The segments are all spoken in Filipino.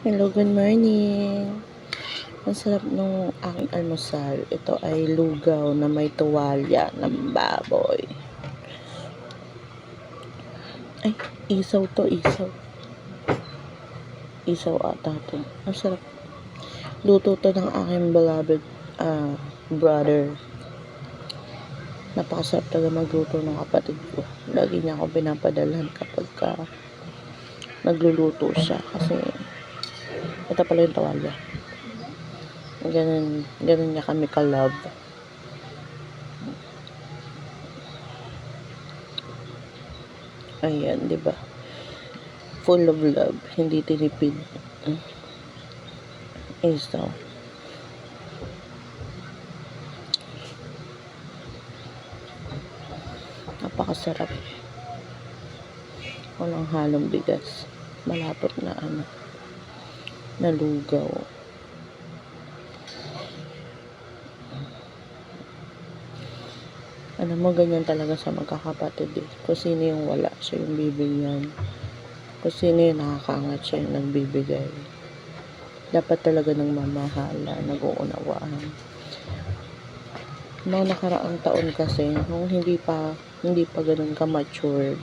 Hello, good morning. Ang sarap nung aking almusal. Ito ay lugaw na may tuwalya ng baboy. Ay, isaw to, isaw. Isaw ata to. Ang sarap. Luto to ng aking beloved brother. Napakasarap talaga magluto ng kapatid ko. Lagi niya ako pinapadalhan kapag nagluluto siya. Kasi ito pala yung tuwalya. Ganun niya kami ka-love. Ayan, di ba? Full of love, hindi tinipid. Isaw. Napakasarap. Walang halong bigas. Malapot na na lugaw. Alam mo, ganyan talaga sa magkakapatid eh. Kung sino yung wala, siya yung bibigyan. Kung sino yung nakakaangat, siya yung nagbibigay. Dapat talaga ng mamahala, nag-uunawaan. Noong nakaraang taon kasi, nung hindi pa ganun ka-mature,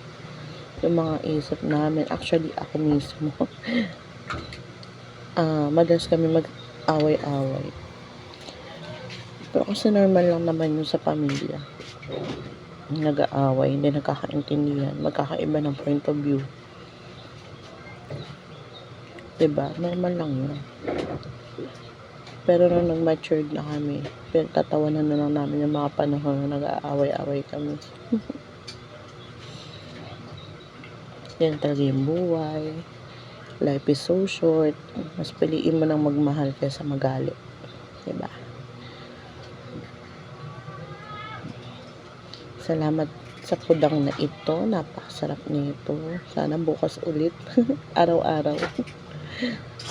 yung mga isip namin, actually ako mismo, madalas kami mag-away-away. Pero kasi normal lang naman yun sa pamilya. Nag-aaway, hindi nagkakaintindihan, magkakaiba ng point of view. Diba? Normal lang yun. Pero nung nag-matured na kami, tatawanan na lang namin yung mga panahon na nag-aaway-away kami. Yan talaga yung buhay. Life is so short. Mas piliin mo nang magmahal kaysa magalit. Diba? Salamat sa pudang na ito. Napakasarap nito. Sana bukas ulit. Araw-araw.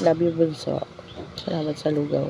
Love you, bunso. Salamat sa lugaw.